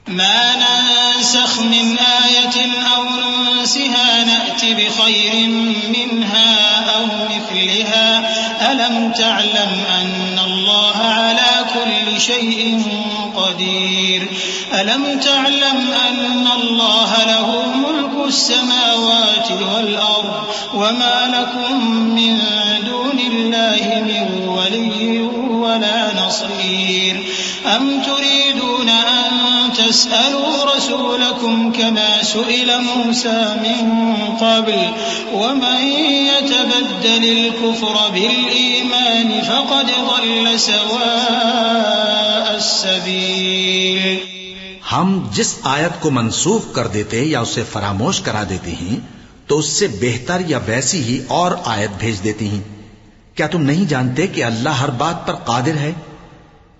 ما ننسخ من آية أو ننسها نأت بخير منها أو مثلها ألم تعلم أن الله على كل شيء قدير ألم تعلم أن الله له ملك السماوات والأرض وما لكم من دون الله من ولي ولا نصير أم تريدون أن تسألوا رسولكم كما سئل موسى من قبل ومن يتبدل الكفر بالإيمان فقد ضل سواء السبيل. ہم جس آیت کو منسوخ کر دیتے یا اسے فراموش کرا دیتے ہیں تو اس سے بہتر یا ویسی ہی اور آیت بھیج دیتی ہیں. کیا تم نہیں جانتے کہ اللہ ہر بات پر قادر ہے؟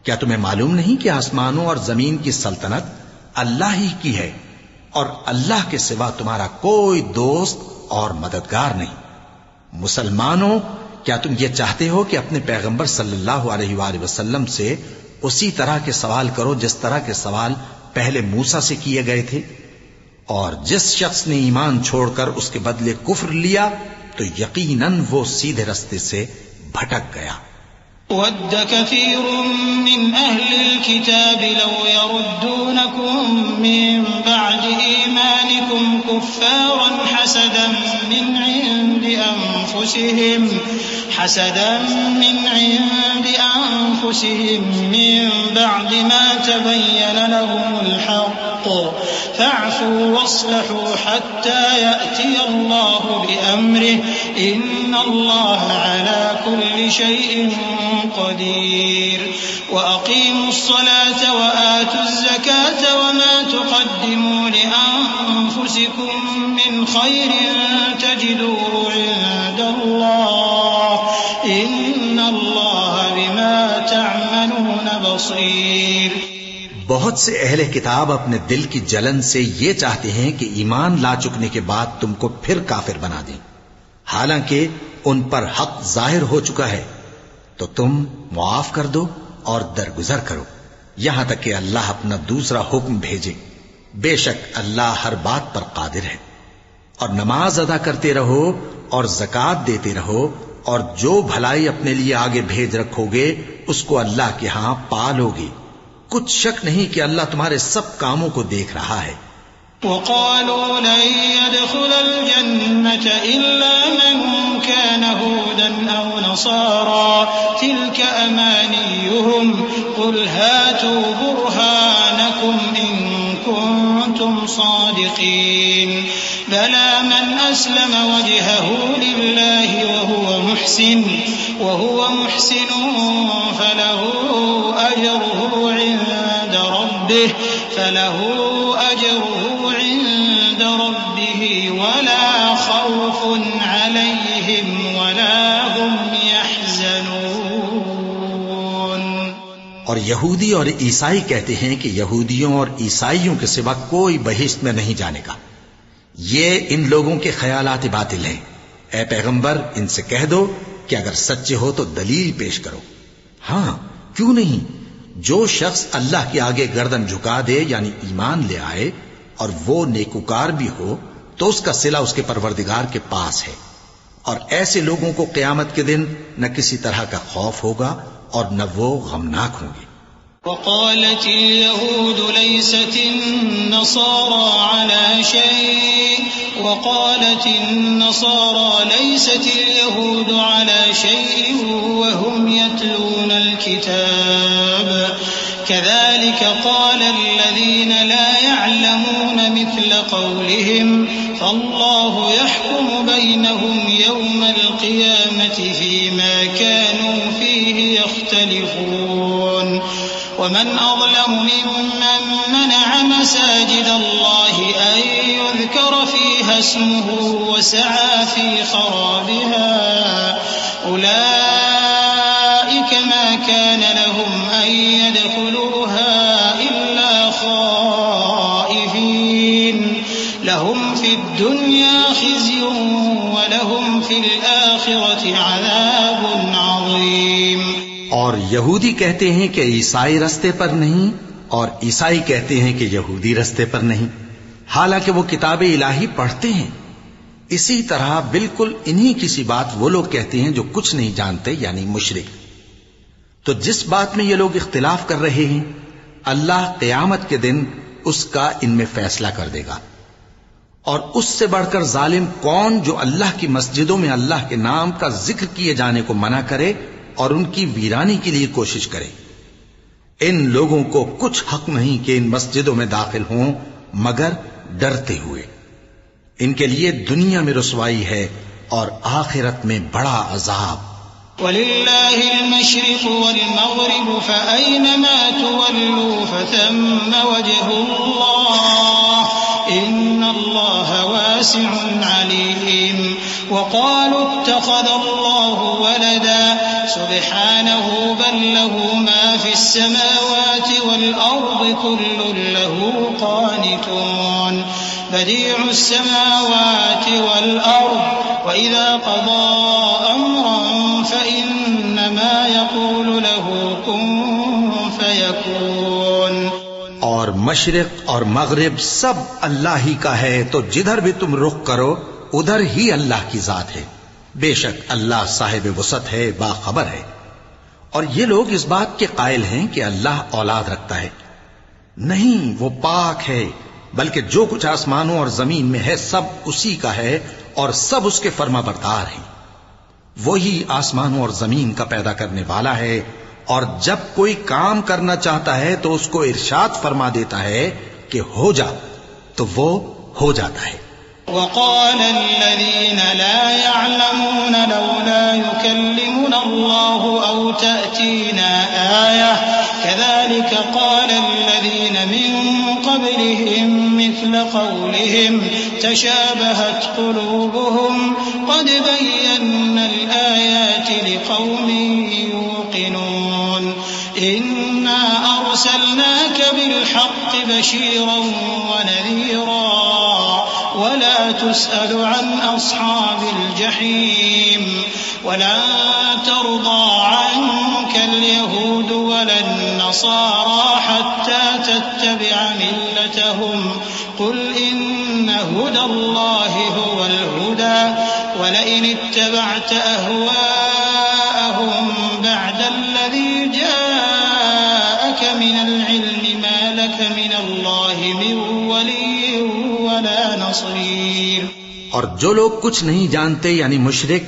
کیا تمہیں معلوم نہیں کہ آسمانوں اور زمین کی سلطنت اللہ ہی کی ہے اور اللہ کے سوا تمہارا کوئی دوست اور مددگار نہیں؟ مسلمانوں، کیا تم یہ چاہتے ہو کہ اپنے پیغمبر صلی اللہ علیہ وآلہ وسلم سے اسی طرح کے سوال کرو جس طرح کے سوال پہلے موسیٰ سے کیے گئے تھے؟ اور جس شخص نے ایمان چھوڑ کر اس کے بدلے کفر لیا تو یقیناً وہ سیدھے رستے سے بھٹک گیا. ود كثير من أهل الكتاب لو يردونكم من بعد إيمانكم كفارا حسدا من عند أنفسهم من بعد ما تبين لهم الحق فاعفوا واصلحوا حتى يأتي الله بأمره إن الله على كل شيء قدير. وأقيموا الصلاة وآتوا الزكاة وما تقدموا لأنفسكم من خير تجدوه عند الله إن الله بما تعملون بصير. بہت سے اہل کتاب اپنے دل کی جلن سے یہ چاہتے ہیں کہ ایمان لا چکنے کے بعد تم کو پھر کافر بنا دیں، حالانکہ ان پر حق ظاہر ہو چکا ہے. تو تم معاف کر دو اور درگزر کرو یہاں تک کہ اللہ اپنا دوسرا حکم بھیجے. بے شک اللہ ہر بات پر قادر ہے. اور نماز ادا کرتے رہو اور زکوٰۃ دیتے رہو اور جو بھلائی اپنے لیے آگے بھیج رکھو گے اس کو اللہ کے ہاں پالو گے. کچھ شک نہیں کہ اللہ تمہارے سب کاموں کو دیکھ رہا ہے. وقالوا لن يدخل الجنة إلا من كان هودا أو نصارى تلك أمانيهم قل هاتوا برهانكم إن كنتم صادقين بلى من أسلم وجهه لله وهو محسن فله أجره عند ربه ولا خوف عليهم ولا هم يحزنون. اور یہودی اور عیسائی کہتے ہیں کہ یہودیوں اور عیسائیوں کے سوا کوئی بہشت میں نہیں جانے گا. یہ ان لوگوں کے خیالات باطل ہیں. اے پیغمبر ان سے کہہ دو کہ اگر سچے ہو تو دلیل پیش کرو. ہاں کیوں نہیں، جو شخص اللہ کے آگے گردن جھکا دے یعنی ایمان لے آئے اور وہ نیکوکار بھی ہو تو اس کا صلہ اس کے پروردگار کے پاس ہے. اور ایسے لوگوں کو قیامت کے دن نہ کسی طرح کا خوف ہوگا اور نہ وہ غمناک ہوں گے. وقالت اليهود ليست النصارى على شيء وقالت النصارى ليست اليهود على شيء وهم يتلون الكتاب كذلك قال الذين لا يعلمون مثل قولهم فالله يحكم بينهم يوم القيامة فيما كانوا فيه يختلفون. ومن أظلم ممن منع مساجد الله أن يذكر فيها اسمه وسعى في خرابها أولئك ما كان لهم أن يدخلوها إلا خائفين لهم في الدنيا خزي ولهم في الآخرة عذاب عظيم. اور یہودی کہتے ہیں کہ عیسائی رستے پر نہیں اور عیسائی کہتے ہیں کہ یہودی رستے پر نہیں، حالانکہ وہ کتاب الہی پڑھتے ہیں۔ اسی طرح بالکل انہی کسی بات وہ لوگ کہتے ہیں جو کچھ نہیں جانتے، یعنی مشرک۔ تو جس بات میں یہ لوگ اختلاف کر رہے ہیں، اللہ قیامت کے دن اس کا ان میں فیصلہ کر دے گا۔ اور اس سے بڑھ کر ظالم کون جو اللہ کی مسجدوں میں اللہ کے نام کا ذکر کیے جانے کو منع کرے اور ان کی ویرانی کے لیے کوشش کرے۔ ان لوگوں کو کچھ حق نہیں کہ ان مسجدوں میں داخل ہوں مگر ڈرتے ہوئے۔ ان کے لیے دنیا میں رسوائی ہے اور آخرت میں بڑا عذاب۔ وَلِلَّهِ الْمَشْرِقُ وَالْمَغْرِبُ فَأَيْنَمَا تُوَلُّوا فَثَمَّ وَجْهُ اللَّهِ إِنَّ اللَّهَ وَاسِعٌ عَلِيمٌ وَقَالُوا اتَّخَذَ اللَّهُ وَلَدًا سُبْحَانَهُ بَل لَّهُ مَا فِي السَّمَاوَاتِ وَالْأَرْضِ كُلٌّ لَّهُ قَانِتُونَ بَدِيعُ السَّمَاوَاتِ وَالْأَرْضِ وَإِذَا قَضَىٰ أَمْرًا فَإِنَّمَا يَقُولُ لَهُ كُن فَيَكُونُ۔ اور مشرق اور مغرب سب اللہ ہی کا ہے، تو جدھر بھی تم رخ کرو ادھر ہی اللہ کی ذات ہے۔ بے شک اللہ صاحب وسعت ہے، باخبر ہے۔ اور یہ لوگ اس بات کے قائل ہیں کہ اللہ اولاد رکھتا ہے۔ نہیں، وہ پاک ہے، بلکہ جو کچھ آسمانوں اور زمین میں ہے سب اسی کا ہے اور سب اس کے فرما بردار ہیں۔ وہی آسمانوں اور زمین کا پیدا کرنے والا ہے، اور جب کوئی کام کرنا چاہتا ہے تو اس کو ارشاد فرما دیتا ہے کہ ہو جا، تو وہ ہو جاتا ہے۔ وقال الذين لا يعلمون لولا يكلمنا الله أو تأتينا آية كذلك قال الذين من قبلهم مثل قولهم تشابهت قلوبهم قد بينا الآيات لقوم يوقنون إنا أرسلناك بالحق بشيرا ونذيرا ولا تسأل عن أصحاب الجحيم ولن ترضى عنك اليهود ولا النصارى حتى تتبع ملتهم قل إن هدى الله هو الهدى ولئن اتبعت أهواءهم بعد الذي جاءك من العلم ما لك من الله من ولي ولا نصير۔ اور جو لوگ کچھ نہیں جانتے یعنی مشرک،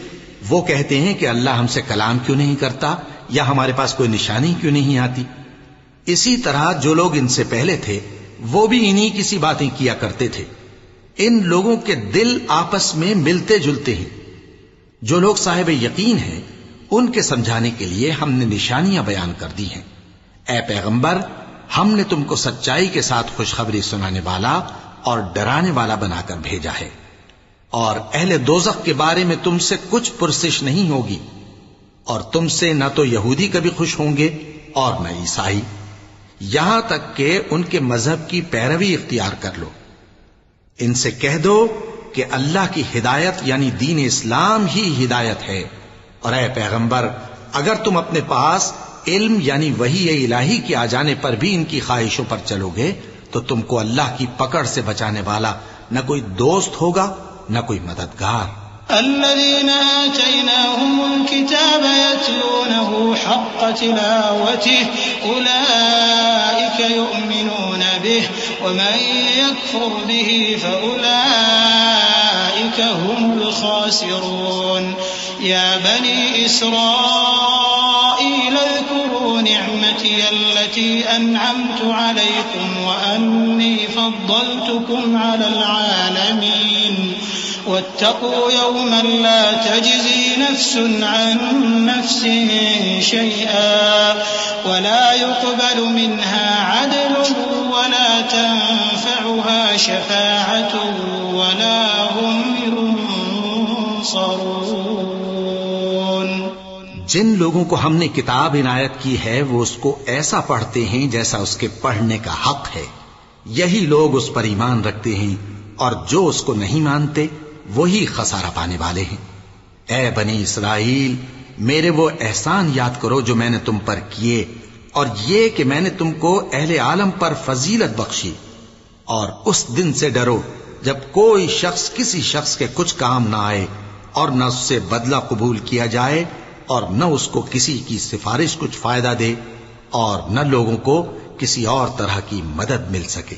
وہ کہتے ہیں کہ اللہ ہم سے کلام کیوں نہیں کرتا یا ہمارے پاس کوئی نشانی کیوں نہیں آتی۔ اسی طرح جو لوگ ان سے پہلے تھے وہ بھی انہی کسی باتیں کیا کرتے تھے۔ ان لوگوں کے دل آپس میں ملتے جلتے ہیں۔ جو لوگ صاحب یقین ہیں ان کے سمجھانے کے لیے ہم نے نشانیاں بیان کر دی ہیں۔ اے پیغمبر، ہم نے تم کو سچائی کے ساتھ خوشخبری سنانے والا اور ڈرانے والا بنا کر بھیجا ہے، اور اہل دوزخ کے بارے میں تم سے کچھ پرسش نہیں ہوگی، اور تم سے نہ تو یہودی کبھی خوش ہوں گے اور نہ عیسائی، یہاں تک کہ ان کے مذہب کی پیروی اختیار کر لو۔ ان سے کہہ دو کہ اللہ کی ہدایت یعنی دین اسلام ہی ہدایت ہے، اور اے پیغمبر اگر تم اپنے پاس علم یعنی وحی الہی کے آ جانے پر بھی ان کی خواہشوں پر چلو گے تو تم کو اللہ کی پکڑ سے بچانے والا نہ کوئی دوست ہوگا نہ کوئی مددگار۔ الذين آتيناهم الكتاب يتلونه حق تلاوته أولئك يؤمنون به ومن يكفر به فأولئك هم الخاسرون يا بني إسرائيل اذكروا نعمتي التي أنعمت عليكم وأني فضلتكم على العالمين واتقوا يوما لا تجزي نفس عن نفس شيئا ولا يقبل منها عدل ولا تنفعها شفاعة ولا هم ينصرون۔ جن لوگوں کو ہم نے کتاب عنایت کی ہے وہ اس کو ایسا پڑھتے ہیں جیسا اس کے پڑھنے کا حق ہے، یہی لوگ اس پر ایمان رکھتے ہیں، اور جو اس کو نہیں مانتے وہی خسارہ پانے والے ہیں۔ اے بنی اسرائیل، میرے وہ احسان یاد کرو جو میں نے تم پر کیے اور یہ کہ میں نے تم کو اہل عالم پر فضیلت بخشی، اور اس دن سے ڈرو جب کوئی شخص کسی شخص کے کچھ کام نہ آئے اور نہ اس سے بدلہ قبول کیا جائے اور نہ اس کو کسی کی سفارش کچھ فائدہ دے اور نہ لوگوں کو کسی اور طرح کی مدد مل سکے۔